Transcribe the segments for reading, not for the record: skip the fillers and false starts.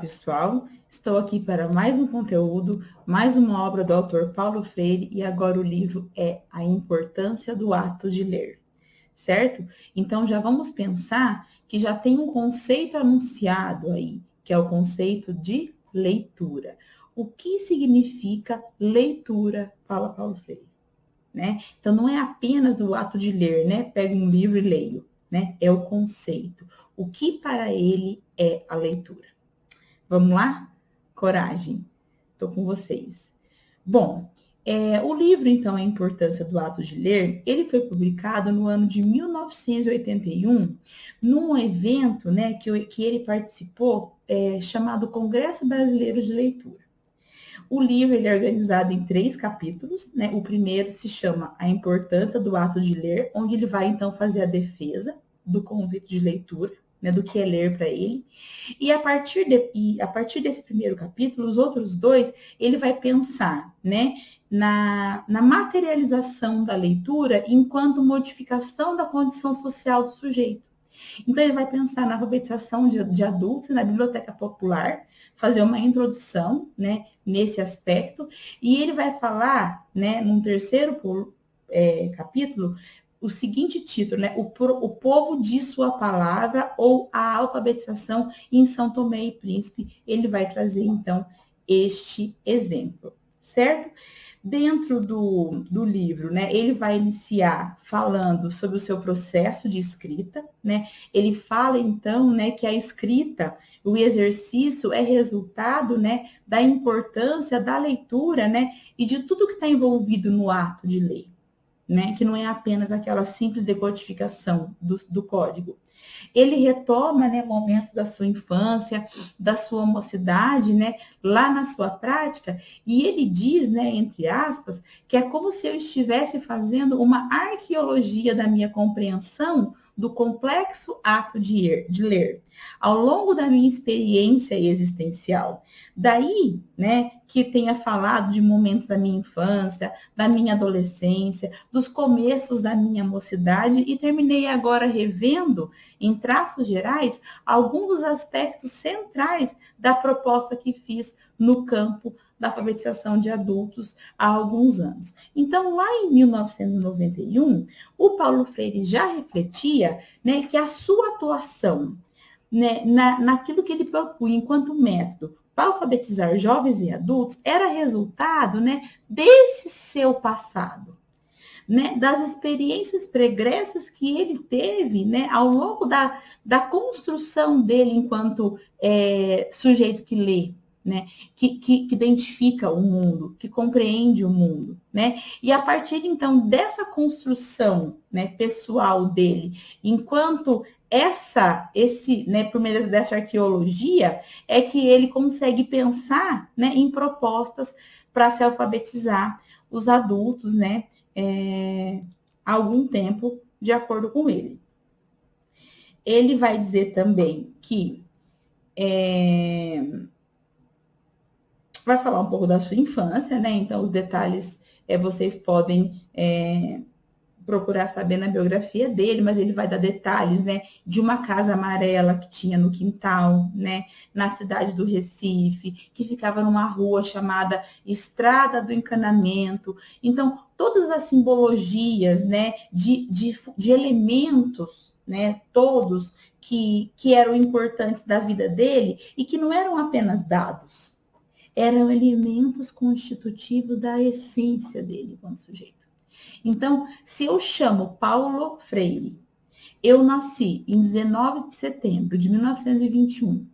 pessoal, estou aqui para mais um conteúdo, mais uma obra do autor Paulo Freire e agora o livro é A Importância do Ato de Ler, certo? Então já vamos pensar que já tem um conceito anunciado aí, que é o conceito de leitura. O que significa leitura, fala Paulo Freire, né? Então não é apenas o ato de ler, né? Pego um livro e leio, né? É o conceito. O que para ele é a leitura? Vamos lá? Coragem. Estou com vocês. Bom, o livro, então, A Importância do Ato de Ler, ele foi publicado no ano de 1981, num evento, né, que ele participou, chamado Congresso Brasileiro de Leitura. O livro ele é organizado em 3 capítulos, né? O primeiro se chama A Importância do Ato de Ler, onde ele vai, então, fazer a defesa do convite de leitura, né, do que é ler para ele. E a partir desse primeiro capítulo, os outros 2, ele vai pensar, né, na materialização da leitura enquanto modificação da condição social do sujeito. Então, ele vai pensar na alfabetização de adultos e na biblioteca popular, fazer uma introdução, né, nesse aspecto, e ele vai falar, né, num terceiro capítulo, o seguinte título, né? O povo diz sua palavra ou a alfabetização em São Tomé e Príncipe. Ele vai trazer, então, este exemplo, certo? Dentro do livro, né, ele vai iniciar falando sobre o seu processo de escrita, né? Ele fala, então, né, que a escrita, o exercício é resultado, né, da importância da leitura, né, e de tudo que está envolvido no ato de ler, né, que não é apenas aquela simples decodificação do código. Ele retoma, né, momentos da sua infância, da sua mocidade, né, lá na sua prática, e ele diz, né, entre aspas, que é como se eu estivesse fazendo uma arqueologia da minha compreensão do complexo ato de ler, ao longo da minha experiência existencial. Daí, né, que tenha falado de momentos da minha infância, da minha adolescência, dos começos da minha mocidade e terminei agora revendo, em traços gerais, alguns dos aspectos centrais da proposta que fiz no campo da alfabetização de adultos há alguns anos. Então, lá em 1991, o Paulo Freire já refletia, né, que a sua atuação, né, naquilo que ele propunha enquanto método para alfabetizar jovens e adultos era resultado, né, desse seu passado, né, das experiências pregressas que ele teve, né, ao longo da construção dele enquanto sujeito que lê, né, que identifica o mundo, que compreende o mundo, né, e a partir então dessa construção, né, pessoal dele, enquanto por meio dessa arqueologia, é que ele consegue pensar, né, em propostas para se alfabetizar os adultos, né, há algum tempo, de acordo com ele. Ele vai dizer também que vai falar um pouco da sua infância, né? Então, os detalhes vocês podem procurar saber na biografia dele, mas ele vai dar detalhes, né, de uma casa amarela que tinha no quintal, né, na cidade do Recife, que ficava numa rua chamada Estrada do Encanamento. Então, todas as simbologias, né, de elementos, né, todos que eram importantes da vida dele e que não eram apenas dados, eram elementos constitutivos da essência dele como sujeito. Então, se eu chamo Paulo Freire, eu nasci em 19 de setembro de 1921,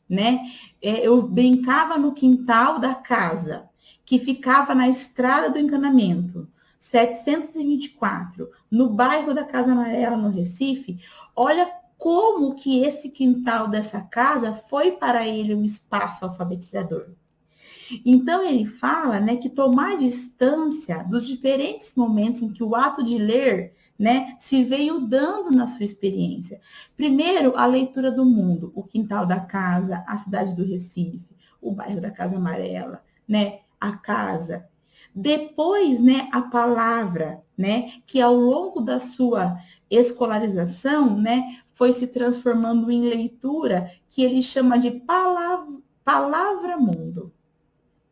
né? Eu brincava no quintal da casa, que ficava na Estrada do Encanamento, 724, no bairro da Casa Amarela, no Recife. Olha como que esse quintal dessa casa foi para ele um espaço alfabetizador. Então, ele fala, né, que tomar distância dos diferentes momentos em que o ato de ler, né, se veio dando na sua experiência. Primeiro, a leitura do mundo, o quintal da casa, a cidade do Recife, o bairro da Casa Amarela, né, a casa. Depois, né, a palavra, né, que ao longo da sua escolarização, né, foi se transformando em leitura, que ele chama de palavra mundo,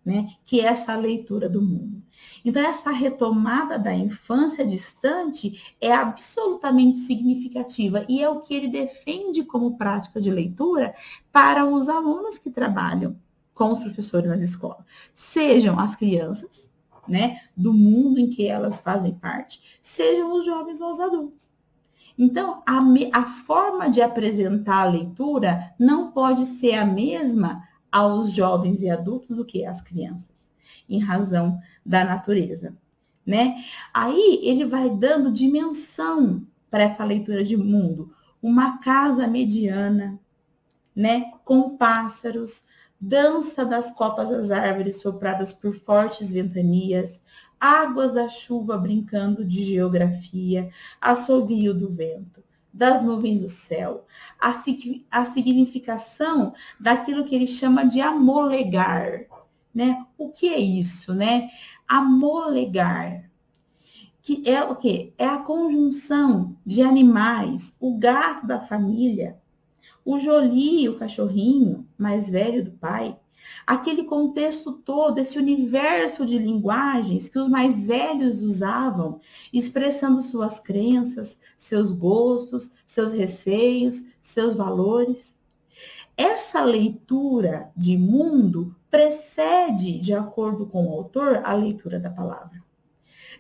né? Que é essa leitura do mundo. Então, essa retomada da infância distante é absolutamente significativa e é o que ele defende como prática de leitura para os alunos que trabalham com os professores nas escolas, sejam as crianças, né, do mundo em que elas fazem parte, sejam os jovens ou os adultos. Então, a forma de apresentar a leitura não pode ser a mesma aos jovens e adultos do que às crianças, em razão da natureza, né? Aí ele vai dando dimensão para essa leitura de mundo. Uma casa mediana, né? Com pássaros, dança das copas das árvores sopradas por fortes ventanias, águas da chuva brincando de geografia, assovio do vento, das nuvens do céu, a significação daquilo que ele chama de amolegar, né? O que é isso, né? Amolegar, que é o quê? É a conjunção de animais, o gato da família, o Jolie, o cachorrinho mais velho do pai, aquele contexto todo, esse universo de linguagens que os mais velhos usavam, expressando suas crenças, seus gostos, seus receios, seus valores. Essa leitura de mundo precede, de acordo com o autor, a leitura da palavra.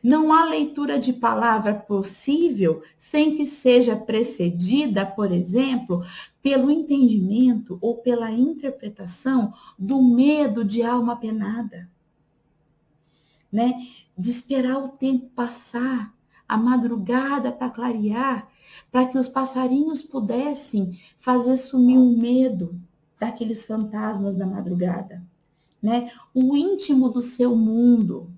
Não há leitura de palavra possível sem que seja precedida, por exemplo, pelo entendimento ou pela interpretação do medo de alma penada, né? De esperar o tempo passar, a madrugada para clarear, para que os passarinhos pudessem fazer sumir o medo daqueles fantasmas da madrugada, né? O íntimo do seu mundo,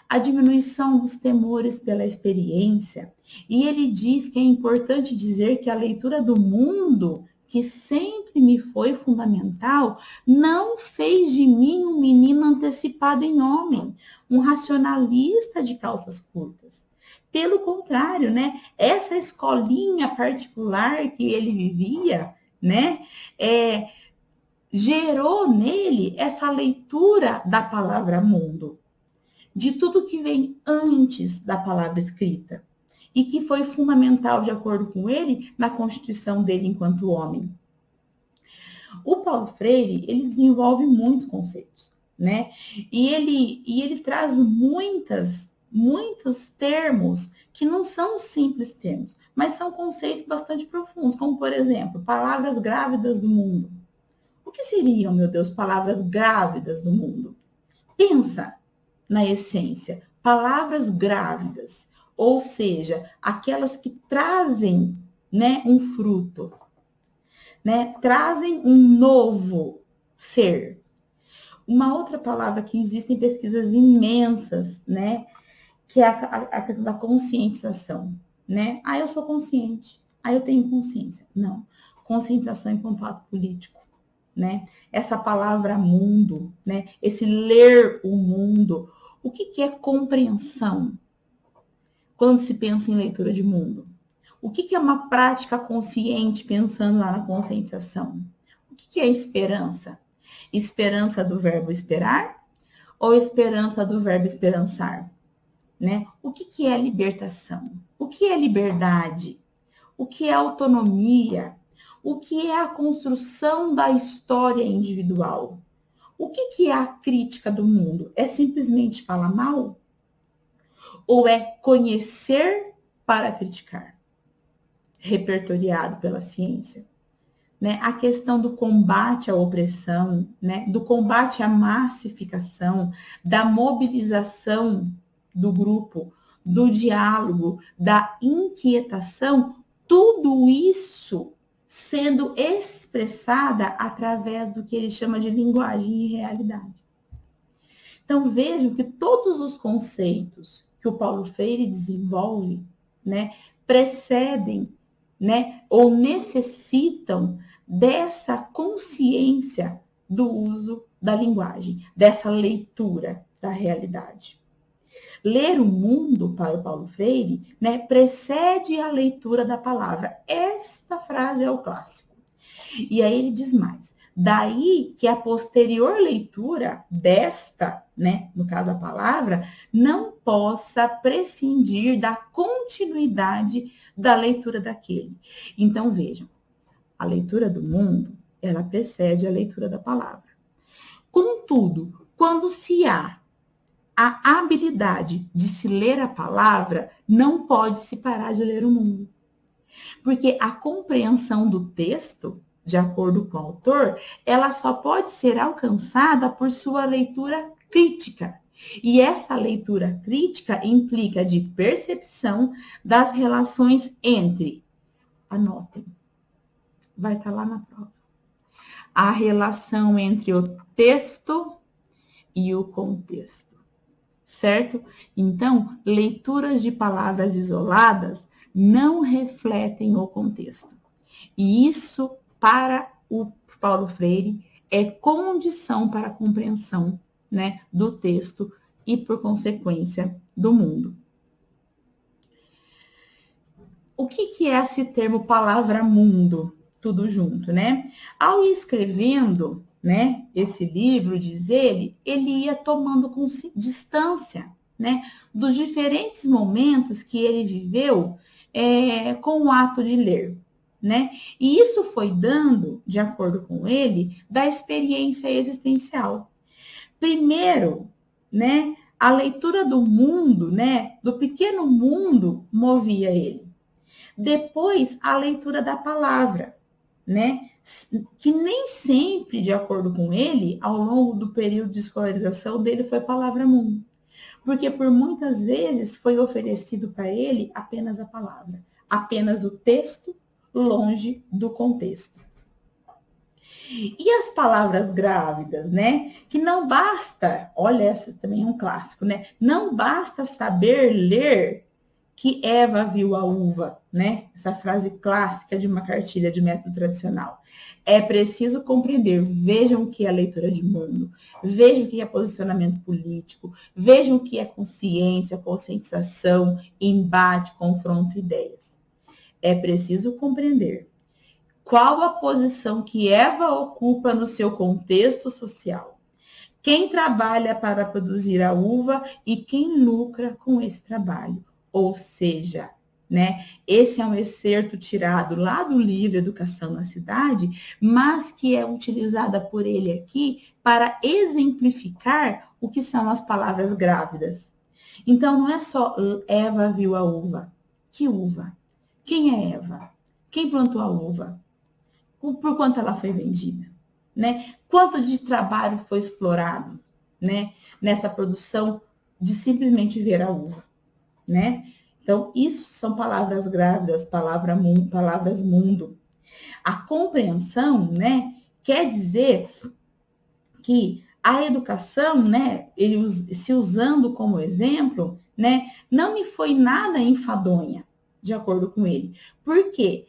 a diminuição dos temores pela experiência. E ele diz que é importante dizer que a leitura do mundo, que sempre me foi fundamental, não fez de mim um menino antecipado em homem, um racionalista de calças curtas. Pelo contrário, né? Essa escolinha particular que ele vivia, né? Gerou nele essa leitura da palavra mundo, de tudo que vem antes da palavra escrita e que foi fundamental, de acordo com ele, na constituição dele enquanto homem. O Paulo Freire, ele desenvolve muitos conceitos, né? E ele traz muitos termos que não são simples termos, mas são conceitos bastante profundos, como, por exemplo, palavras grávidas do mundo. O que seriam, meu Deus, palavras grávidas do mundo? Pensa na essência, palavras grávidas, ou seja, aquelas que trazem, né, um fruto, né, trazem um novo ser. Uma outra palavra que existem pesquisas imensas, né, que é a questão da conscientização, né? Ah, eu sou consciente, ah, eu tenho consciência. Não, conscientização enquanto ato político, né? Essa palavra mundo, né? Esse ler o mundo. O que é compreensão quando se pensa em leitura de mundo? O que é uma prática consciente pensando lá na conscientização? O que é esperança? Esperança do verbo esperar ou esperança do verbo esperançar? Né? O que é libertação? O que é liberdade? O que é autonomia? O que é a construção da história individual? O que é a crítica do mundo? É simplesmente falar mal? Ou é conhecer para criticar? Repertoriado pela ciência. Né? A questão do combate à opressão, né? Do combate à massificação, da mobilização do grupo, do diálogo, da inquietação, tudo isso sendo expressada através do que ele chama de linguagem e realidade. Então, vejam que todos os conceitos que o Paulo Freire desenvolve, né, precedem, né, ou necessitam dessa consciência do uso da linguagem, dessa leitura da realidade. Ler o mundo, para o Paulo Freire, né, precede a leitura da palavra. Esta frase é o clássico. E aí ele diz mais. Daí que a posterior leitura desta, né, no caso a palavra, não possa prescindir da continuidade da leitura daquele. Então, vejam, a leitura do mundo, ela precede a leitura da palavra. Contudo, quando se há a habilidade de se ler a palavra, não pode se parar de ler o mundo. Porque a compreensão do texto, de acordo com o autor, ela só pode ser alcançada por sua leitura crítica. E essa leitura crítica implica de percepção das relações entre, anotem, vai estar lá na prova, a relação entre o texto e o contexto, certo? Então, leituras de palavras isoladas não refletem o contexto. E isso, para o Paulo Freire, é condição para a compreensão, né, do texto e, por consequência, do mundo. O que é esse termo palavra mundo? Tudo junto, né? Ao ir escrevendo, né, esse livro, diz ele ia tomando distância, né, dos diferentes momentos que ele viveu com o ato de ler, né? E isso foi dando, de acordo com ele, da experiência existencial. Primeiro, né, a leitura do mundo, né, do pequeno mundo, movia ele. Depois, a leitura da palavra, né, que nem sempre, de acordo com ele, ao longo do período de escolarização dele, foi palavra mundo. Porque por muitas vezes foi oferecido para ele apenas a palavra, apenas o texto, longe do contexto. E as palavras grávidas, né? Que não basta, olha, essa também é um clássico, né? Não basta saber ler que Eva viu a uva, né? Essa frase clássica de uma cartilha de método tradicional. É preciso compreender, vejam o que é leitura de mundo, vejam o que é posicionamento político, vejam o que é consciência, conscientização, embate, confronto, ideias. É preciso compreender qual a posição que Eva ocupa no seu contexto social, quem trabalha para produzir a uva e quem lucra com esse trabalho. Ou seja, né, esse é um excerto tirado lá do livro Educação na Cidade, mas que é utilizada por ele aqui para exemplificar o que são as palavras grávidas. Então, não é só Eva viu a uva. Que uva? Quem é Eva? Quem plantou a uva? Por quanto ela foi vendida? Né? Quanto de trabalho foi explorado, né, nessa produção de simplesmente ver a uva? Né? Então, isso são palavras grávidas, palavras mundo. A compreensão, né, quer dizer que a educação, né, ele se usando como exemplo, né, não me foi nada enfadonha, de acordo com ele. Por quê?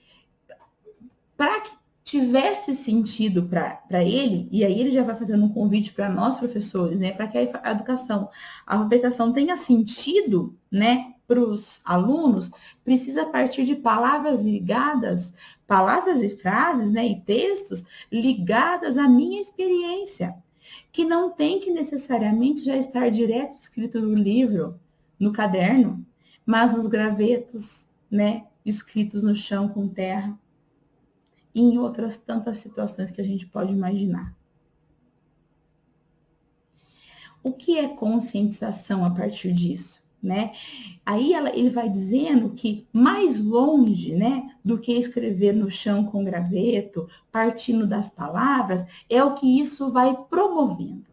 Para que tivesse sentido para ele, e aí ele já vai fazendo um convite para nós, professores, né, para que a educação, a alfabetização tenha sentido, né, para os alunos, precisa partir de palavras ligadas, palavras e frases, né, e textos ligadas à minha experiência, que não tem que necessariamente já estar direto escrito no livro, no caderno, mas nos gravetos, né, escritos no chão com terra, e em outras tantas situações que a gente pode imaginar. O que é conscientização a partir disso, né? Aí ele vai dizendo que mais longe, né, do que escrever no chão com graveto, partindo das palavras, é o que isso vai promovendo.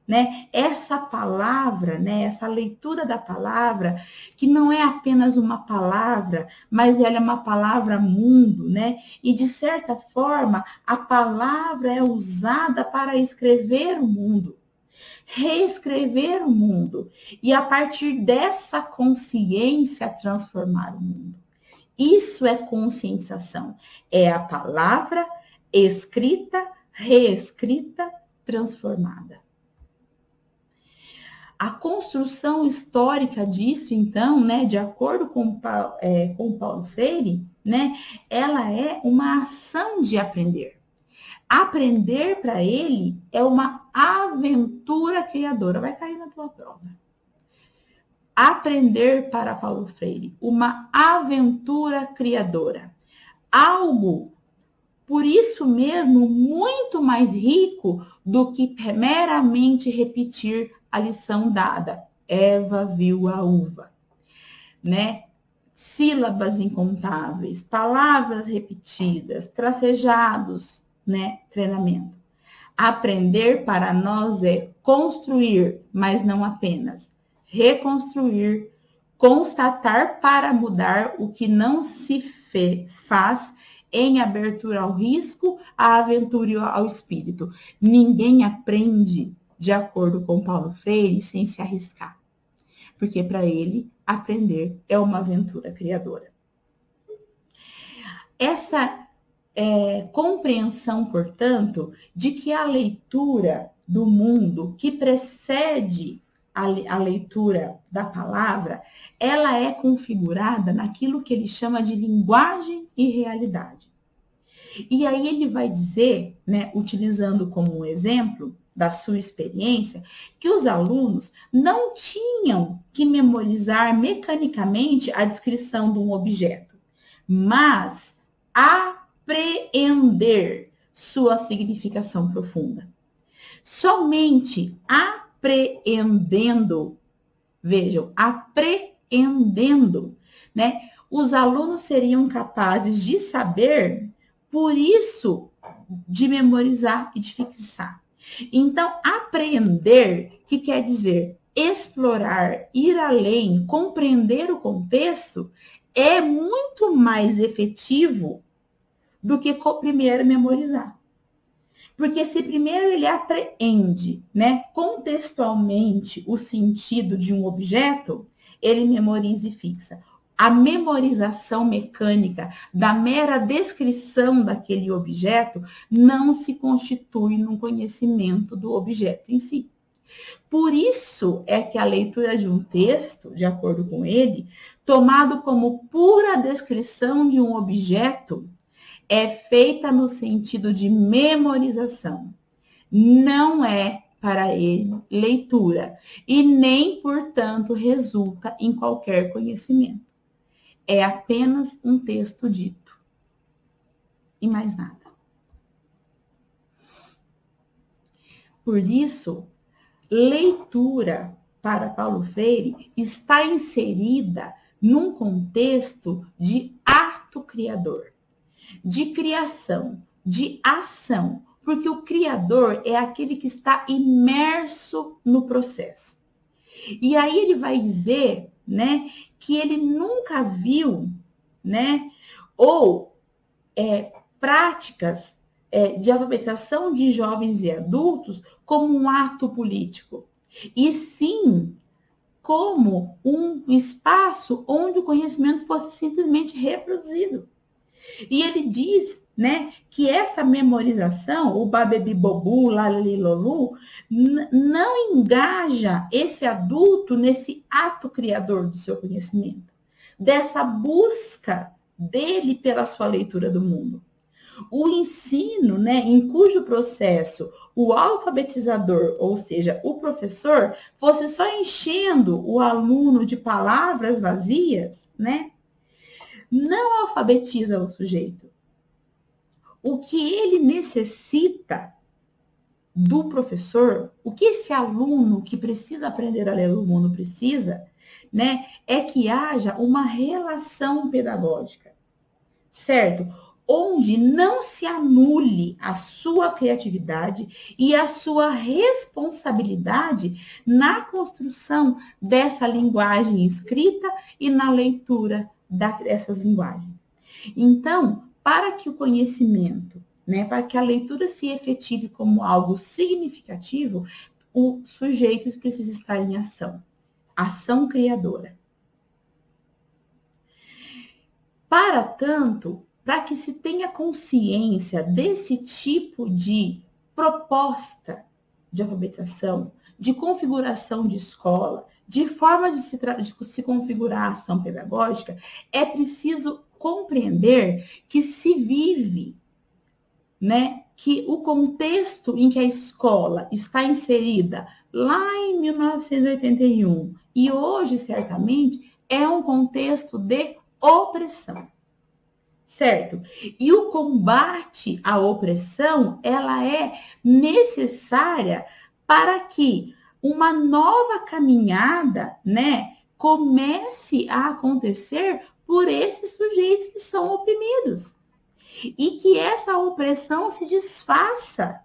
Né? Essa palavra, né? Essa leitura da palavra, que não é apenas uma palavra, mas ela é uma palavra mundo, né? E de certa forma, a palavra é usada para escrever o mundo, reescrever o mundo, e a partir dessa consciência transformar o mundo. Isso é conscientização. É a palavra escrita, reescrita, transformada. A construção histórica disso, então, né, de acordo com Paulo Freire, né, ela é uma ação de aprender. Aprender para ele é uma aventura criadora. Vai cair na tua prova. Aprender para Paulo Freire, uma aventura criadora. Algo, por isso mesmo, muito mais rico do que meramente repetir a lição dada. Eva viu a uva, né? Sílabas incontáveis, palavras repetidas, tracejados, né? Treinamento. Aprender para nós é construir, mas não apenas. Reconstruir, constatar para mudar o que não se faz em abertura ao risco, à aventura e ao espírito. Ninguém aprende, de acordo com Paulo Freire, sem se arriscar. Porque para ele, aprender é uma aventura criadora. Essa compreensão, portanto, de que a leitura do mundo que precede a leitura da palavra, ela é configurada naquilo que ele chama de linguagem e realidade. E aí ele vai dizer, né, utilizando como um exemplo da sua experiência, que os alunos não tinham que memorizar mecanicamente a descrição de um objeto, mas apreender sua significação profunda. Somente apreendendo, vejam, apreendendo, né? Os alunos seriam capazes de saber, por isso, de memorizar e de fixar. Então, apreender, que quer dizer explorar, ir além, compreender o contexto, é muito mais efetivo do que primeiro memorizar. Porque se primeiro ele apreende, né, contextualmente o sentido de um objeto, ele memoriza e fixa. A memorização mecânica da mera descrição daquele objeto não se constitui num conhecimento do objeto em si. Por isso é que a leitura de um texto, de acordo com ele, tomado como pura descrição de um objeto, é feita no sentido de memorização. Não é para ele leitura e nem, portanto, resulta em qualquer conhecimento. É apenas um texto dito e mais nada. Por isso, leitura para Paulo Freire está inserida num contexto de ato criador, de criação, de ação, porque o criador é aquele que está imerso no processo. E aí ele vai dizer, né, que ele nunca viu, né, ou práticas de alfabetização de jovens e adultos como um ato político, e sim como um espaço onde o conhecimento fosse simplesmente reproduzido. E ele diz, né, que essa memorização, o babebibobu, lalilolu, não engaja esse adulto nesse ato criador do seu conhecimento, dessa busca dele pela sua leitura do mundo. O ensino, né, em cujo processo o alfabetizador, ou seja, o professor, fosse só enchendo o aluno de palavras vazias, né, não alfabetiza o sujeito. O que ele necessita do professor, o que esse aluno que precisa aprender a ler o mundo precisa, né, é que haja uma relação pedagógica, certo? Onde não se anule a sua criatividade e a sua responsabilidade na construção dessa linguagem escrita e na leitura dessas linguagens. Então, para que o conhecimento, né, para que a leitura se efetive como algo significativo, o sujeito precisa estar em ação. Ação criadora. Para tanto, para que se tenha consciência desse tipo de proposta de alfabetização, de configuração de escola, de forma de se configurar a ação pedagógica, é preciso compreender que se vive, né, que o contexto em que a escola está inserida lá em 1981 e hoje, certamente, é um contexto de opressão, certo? E o combate à opressão, ela é necessária para que uma nova caminhada, né, comece a acontecer por esses sujeitos que são oprimidos. E que essa opressão se desfaça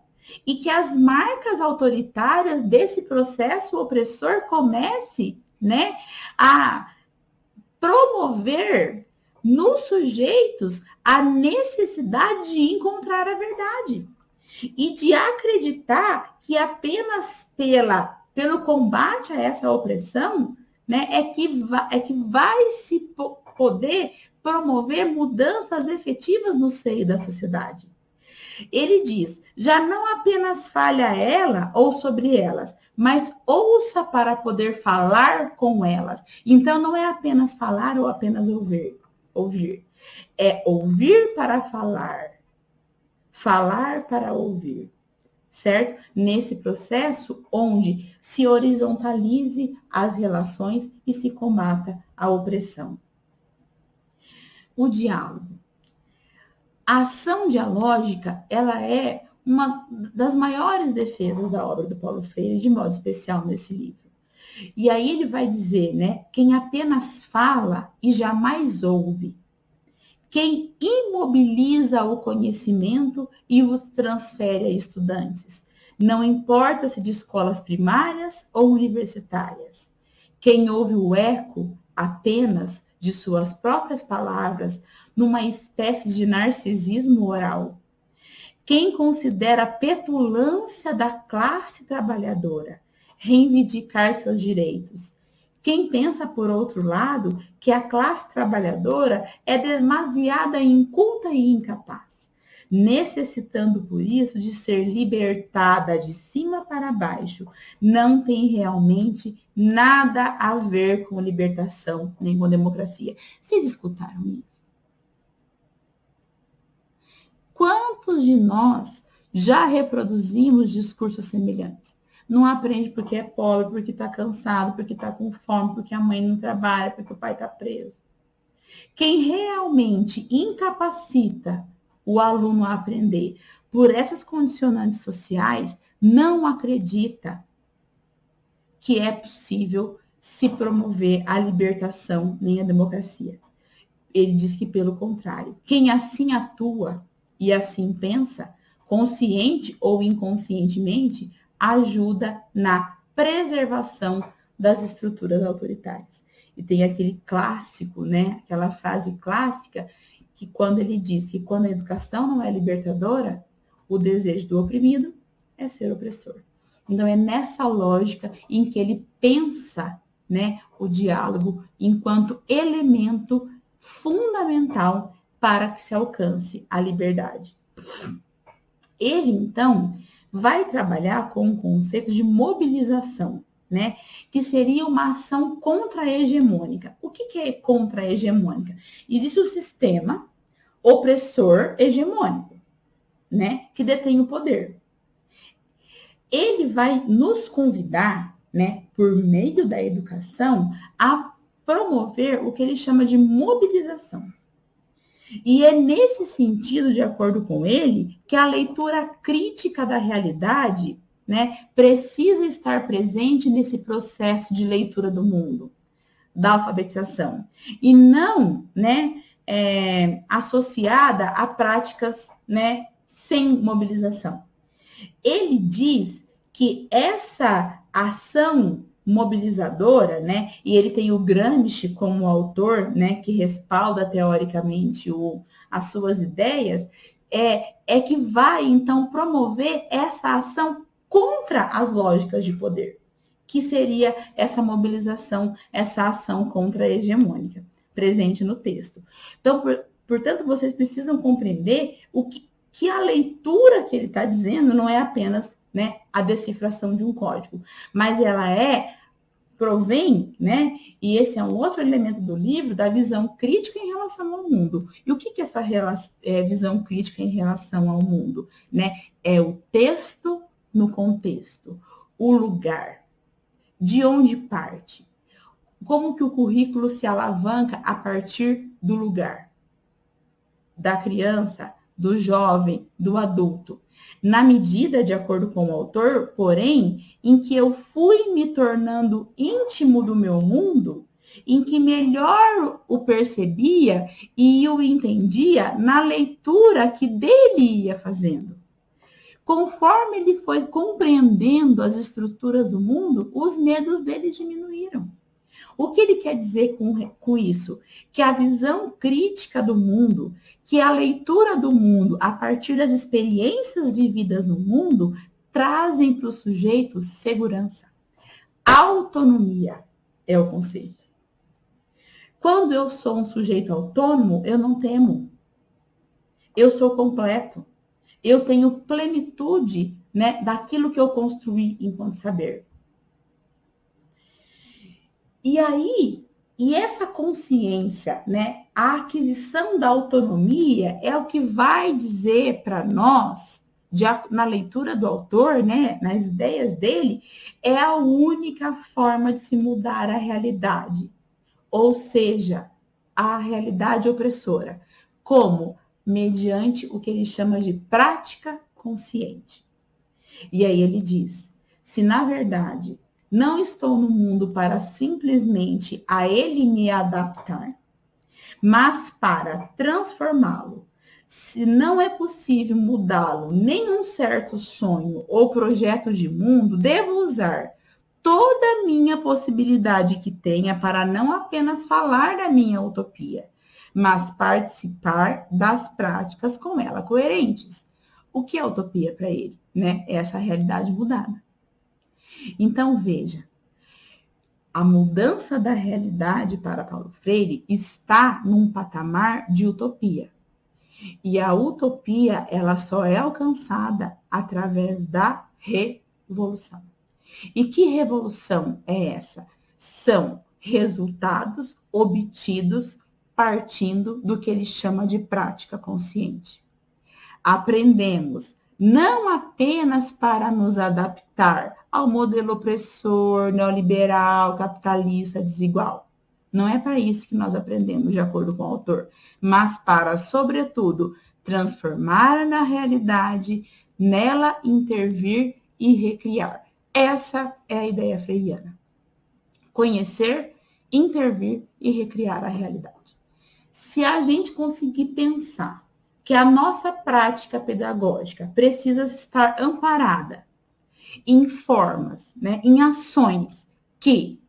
e que as marcas autoritárias desse processo opressor comece, né, a promover nos sujeitos a necessidade de encontrar a verdade e de acreditar que apenas pelo combate a essa opressão, né, é que vai se poder promover mudanças efetivas no seio da sociedade. Ele diz, já não apenas fale a ela ou sobre elas, mas ouça para poder falar com elas. Então, não é apenas falar ou apenas ouvir. É ouvir para falar, falar para ouvir, certo? Nesse processo onde se horizontalize as relações e se combata a opressão. O diálogo. A ação dialógica, ela é uma das maiores defesas da obra do Paulo Freire, de modo especial nesse livro. E aí ele vai dizer, né, quem apenas fala e jamais ouve, quem imobiliza o conhecimento e os transfere a estudantes, não importa se de escolas primárias ou universitárias, quem ouve o eco apenas de suas próprias palavras, numa espécie de narcisismo oral. Quem considera a petulância da classe trabalhadora reivindicar seus direitos. Quem pensa, por outro lado, que a classe trabalhadora é demasiada inculta e incapaz, necessitando, por isso, de ser libertada de cima para baixo, não tem realmente nada a ver com libertação nem com democracia. Vocês escutaram isso? Quantos de nós já reproduzimos discursos semelhantes? Não aprende porque é pobre, porque está cansado, porque está com fome, porque a mãe não trabalha, porque o pai está preso. Quem realmente incapacita o aluno a aprender por essas condicionantes sociais não acredita que é possível se promover a libertação nem a democracia. Ele diz que, pelo contrário, quem assim atua e assim pensa, consciente ou inconscientemente, ajuda na preservação das estruturas autoritárias. E tem aquele clássico, né? Aquela frase clássica, que quando ele diz que quando a educação não é libertadora, o desejo do oprimido é ser opressor. Então, é nessa lógica em que ele pensa, né, o diálogo enquanto elemento fundamental para que se alcance a liberdade. Ele, então, vai trabalhar com o conceito de mobilização, né? Que seria uma ação contra-hegemônica. O que é contra-hegemônica? Existe o sistema opressor hegemônico, né? Que detém o poder. Ele vai nos convidar, né, por meio da educação, a promover o que ele chama de mobilização. E é nesse sentido, de acordo com ele, que a leitura crítica da realidade, né, precisa estar presente nesse processo de leitura do mundo, da alfabetização, e não, né, associada a práticas, né, sem mobilização. Ele diz que essa ação mobilizadora, né? E ele tem o Gramsci como autor, né? Que respalda teoricamente as suas ideias, é que vai, então, promover essa ação contra as lógicas de poder, que seria essa mobilização, essa ação contra-hegemônica, presente no texto. Então, portanto, vocês precisam compreender que a leitura que ele está dizendo não é apenas, né, a decifração de um código, mas ela é provém, né? E esse é um outro elemento do livro, da visão crítica em relação ao mundo. E o que é essa visão crítica em relação ao mundo, né? É o texto no contexto, o lugar, de onde parte, como que o currículo se alavanca a partir do lugar, da criança, do jovem, do adulto. Na medida, de acordo com o autor, porém, em que eu fui me tornando íntimo do meu mundo, em que melhor o percebia e o entendia na leitura que dele ia fazendo. Conforme ele foi compreendendo as estruturas do mundo, os medos dele diminuíram. O que ele quer dizer com isso? Que a visão crítica do mundo, que a leitura do mundo a partir das experiências vividas no mundo, trazem para o sujeito segurança. Autonomia é o conceito. Quando eu sou um sujeito autônomo, eu não temo. Eu sou completo. Eu tenho plenitude, né, daquilo que eu construí enquanto saber. E aí, essa consciência, né, a aquisição da autonomia é o que vai dizer para nós, na leitura do autor, né, nas ideias dele, é a única forma de se mudar a realidade. Ou seja, a realidade opressora. Como? Mediante o que ele chama de prática consciente. E aí ele diz, se na verdade não estou no mundo para simplesmente a ele me adaptar, mas para transformá-lo. Se não é possível mudá-lo, nenhum certo sonho ou projeto de mundo, devo usar toda a minha possibilidade que tenha para não apenas falar da minha utopia, mas participar das práticas com ela coerentes. O que é utopia para ele, né? É essa realidade mudada. Então, veja, a mudança da realidade para Paulo Freire está num patamar de utopia. E a utopia, ela só é alcançada através da revolução. E que revolução é essa? São resultados obtidos partindo do que ele chama de prática consciente. Aprendemos não apenas para nos adaptar ao modelo opressor, neoliberal, capitalista, desigual. Não é para isso que nós aprendemos, de acordo com o autor, mas para, sobretudo, transformar na realidade, nela intervir e recriar. Essa é a ideia freiriana. Conhecer, intervir e recriar a realidade. Se a gente conseguir pensar que a nossa prática pedagógica precisa estar amparada em formas, né, em ações que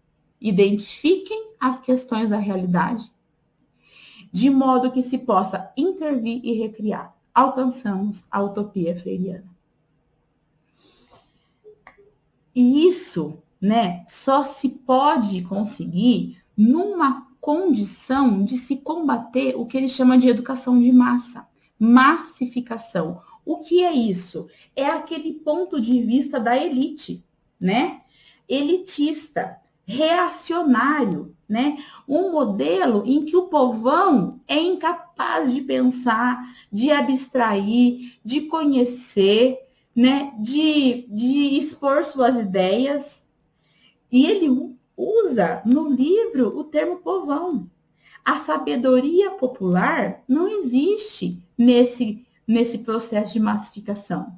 identifiquem as questões da realidade, de modo que se possa intervir e recriar, alcançamos a utopia freiriana. E isso, né, só se pode conseguir numa condição de se combater o que ele chama de educação de massa, massificação. O que é isso? É aquele ponto de vista da elite, né? Elitista, reacionário, né? Um modelo em que o povão é incapaz de pensar, de abstrair, de conhecer, né? De expor suas ideias. E ele usa no livro o termo povão. A sabedoria popular não existe nesse processo de massificação.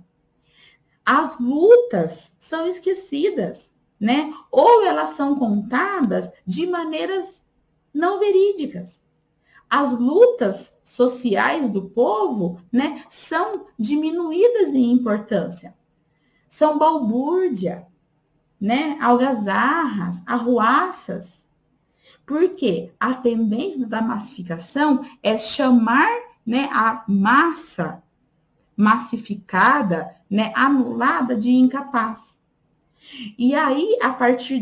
As lutas são esquecidas, né? Ou elas são contadas de maneiras não verídicas. As lutas sociais do povo, né, são diminuídas em importância. São balbúrdia, né? Algazarras, arruaças. Porque a tendência da massificação é chamar, né, a massa massificada, né, anulada de incapaz. E aí, a partir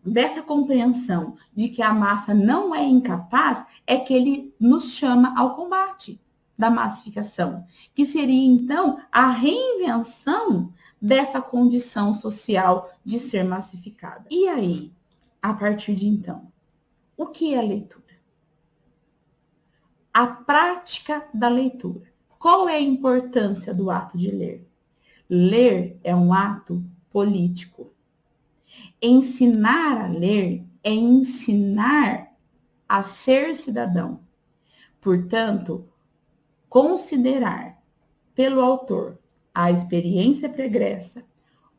dessa compreensão de que a massa não é incapaz, é que ele nos chama ao combate. da massificação, que seria, então, a reinvenção dessa condição social de ser massificada. E aí, a partir de então, o que é a leitura? A prática da leitura. Qual é a importância do ato de ler? Ler é um ato político. Ensinar a ler é ensinar a ser cidadão. Portanto, considerar pelo autor a experiência pregressa,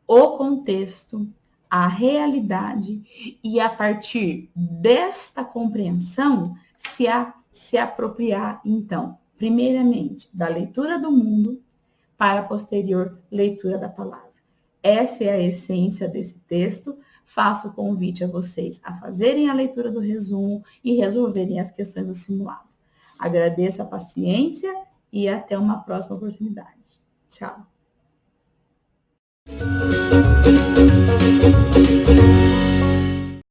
o contexto, a realidade e, a partir desta compreensão, se apropriar, então, primeiramente, da leitura do mundo para a posterior leitura da palavra. Essa é a essência desse texto. Faço o convite a vocês a fazerem a leitura do resumo e resolverem as questões do simulado. Agradeço a paciência e até uma próxima oportunidade. Tchau.